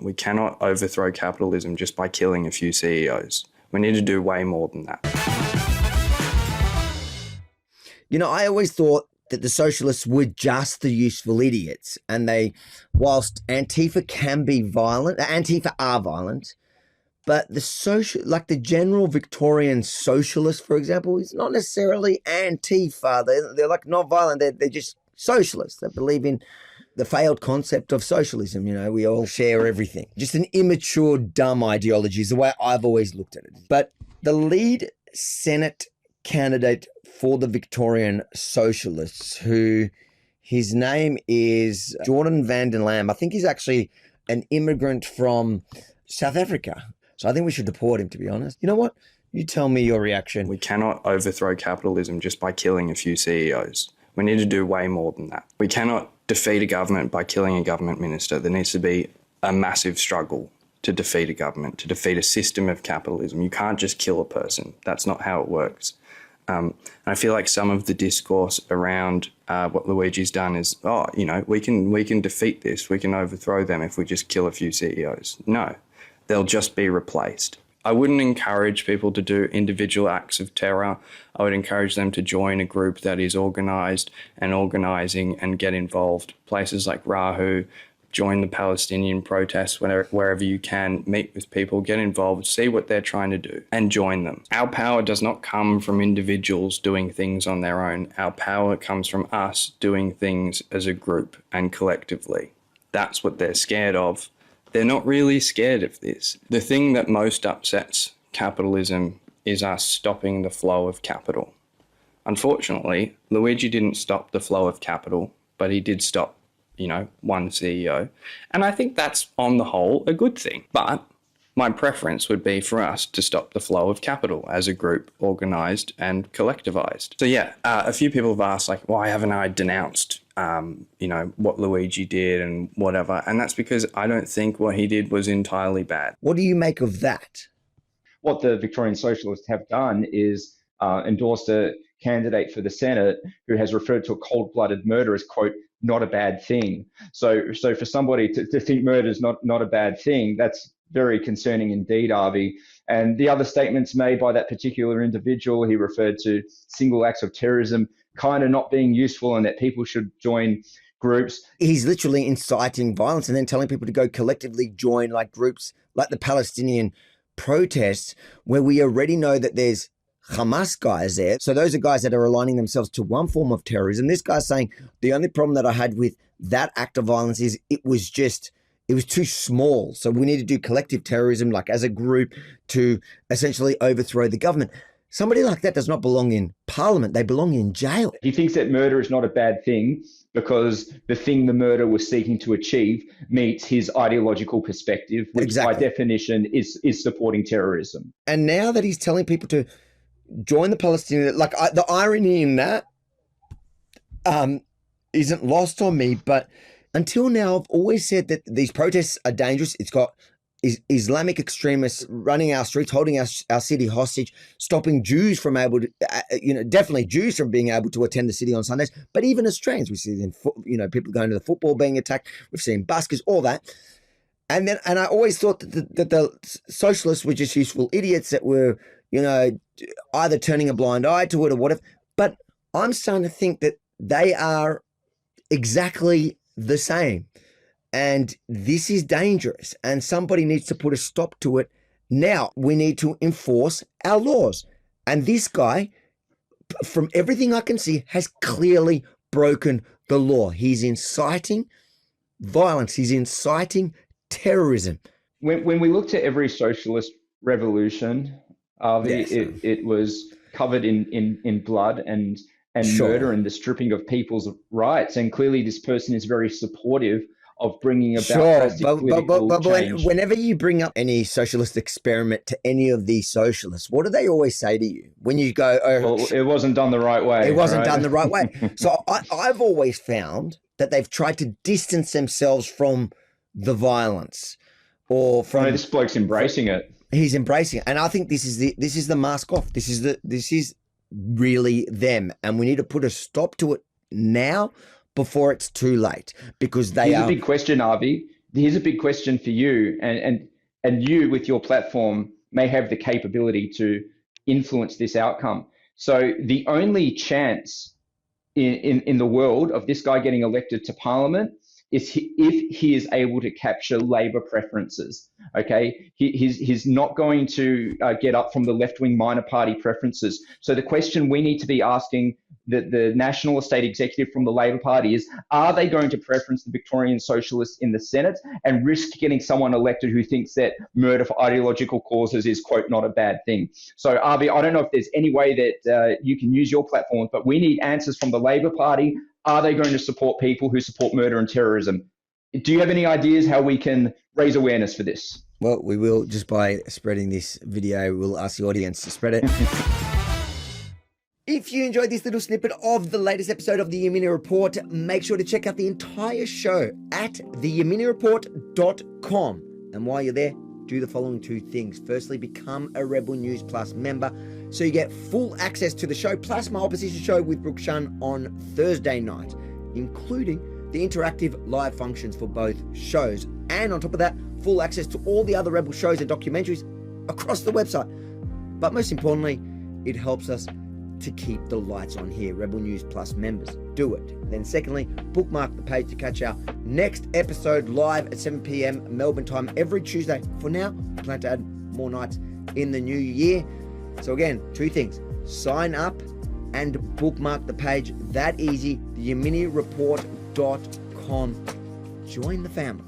We cannot overthrow capitalism just by killing a few CEOs. We need to do way more than that. You know, I always thought that the socialists were just the useful idiots, and whilst Antifa can be violent, Antifa are violent, but the general Victorian Socialist, for example, is not necessarily Antifa. They're like not violent. They're just socialists. They believe in the failed concept of socialism. You know, we all share everything. Just an immature, dumb ideology is the way I've always looked at it. But the lead Senate candidate for the Victorian Socialists, who his name is Jordan van der Lam, I think he's actually an immigrant from South Africa. So I think we should deport him, to be honest. You know what? You tell me your reaction. We cannot overthrow capitalism just by killing a few CEOs. We need to do way more than that. We cannot defeat a government by killing a government minister. There needs to be a massive struggle to defeat a government, to defeat a system of capitalism. You can't just kill a person. That's not how it works. And I feel like some of the discourse around what Luigi's done is, we can defeat this. We can overthrow them if we just kill a few CEOs. No, they'll just be replaced. I wouldn't encourage people to do individual acts of terror. I would encourage them to join a group that is organised and organising and get involved. Places like Rahu, join the Palestinian protests wherever you can, meet with people, get involved, see what they're trying to do, and join them. Our power does not come from individuals doing things on their own. Our power comes from us doing things as a group and collectively. That's what they're scared of. They're not really scared of this. The thing that most upsets capitalism is us stopping the flow of capital. Unfortunately, Luigi didn't stop the flow of capital, but he did stop one CEO. And I think that's on the whole a good thing. But my preference would be for us to stop the flow of capital as a group, organised and collectivised. So yeah, a few people have asked, like, why haven't I denounced, what Luigi did and whatever? And that's because I don't think what he did was entirely bad. What do you make of that? What the Victorian Socialists have done is endorsed a candidate for the Senate who has referred to a cold-blooded murder as, quote, not a bad thing. So for somebody to think murder is not a bad thing, that's very concerning indeed, Avi. And the other statements made by that particular individual, he referred to single acts of terrorism kind of not being useful and that people should join groups. He's literally inciting violence and then telling people to go collectively join like groups like the Palestinian protests, where we already know that there's Hamas guys there. So those are guys that are aligning themselves to one form of terrorism. This guy's saying the only problem that I had with that act of violence is it was too small. So we need to do collective terrorism, like as a group, to essentially overthrow the government. Somebody like that does not belong in parliament. They belong in jail. He thinks that murder is not a bad thing because the thing the murderer was seeking to achieve meets his ideological perspective, which by definition is supporting terrorism. And now that he's telling people to join the Palestinian, the irony in that isn't lost on me. But until now, I've always said that these protests are dangerous. It's got Islamic extremists running our streets, holding our city hostage, stopping Jews from definitely Jews from being able to attend the city on Sundays, but even Australians. We see people going to the football being attacked. We've seen buskers, all that. And I always thought that the socialists were just useful idiots that were, either turning a blind eye to it or whatever. But I'm starting to think that they are exactly the same. And this is dangerous. And somebody needs to put a stop to it. Now we need to enforce our laws. And this guy, from everything I can see, has clearly broken the law. He's inciting violence. He's inciting terrorism. When we look to every socialist revolution, it was covered in blood and murder and the stripping of people's rights. And clearly this person is very supportive of bringing about political change. Whenever you bring up any socialist experiment to any of these socialists, what do they always say to you? When you go, it wasn't done the right way. It wasn't done the right way. So I've always found that they've tried to distance themselves from the violence or from... No, this bloke's embracing it. He's embracing it. And I think this is the mask off. This is really them. And we need to put a stop to it now before it's too late, because they Here's a big question, Avi. here's a big question for you, and you with your platform may have the capability to influence this outcome. So the only chance in the world of this guy getting elected to parliament is if he is able to capture Labor preferences. Okay, he's not going to get up from the left-wing minor party preferences. So the question we need to be asking the National or State Executive from the Labor Party is, are they going to preference the Victorian Socialists in the Senate and risk getting someone elected who thinks that murder for ideological causes is, quote, not a bad thing? So, Arby, I don't know if there's any way that you can use your platform, but we need answers from the Labor Party. Are they going to support people who support murder and terrorism? Do you have any ideas how we can raise awareness for this? Well, we will, just by spreading this video. We'll ask the audience to spread it. If you enjoyed this little snippet of the latest episode of the Yemini Report, make sure to check out the entire show at theyeminireport.com. And while you're there, do the following 2 things. Firstly, become a Rebel News Plus member so you get full access to the show, plus my opposition show with Brooke Shun on Thursday night, including the interactive live functions for both shows. And on top of that, full access to all the other Rebel shows and documentaries across the website. But most importantly, it helps us to keep the lights on here. Rebel News Plus members, do it. Then secondly, bookmark the page to catch our next episode live at 7 p.m. Melbourne time every Tuesday. For now, I plan to add more nights in the new year. So again, 2 things. Sign up and bookmark the page. That easy. theyeminireport.com. Join the family.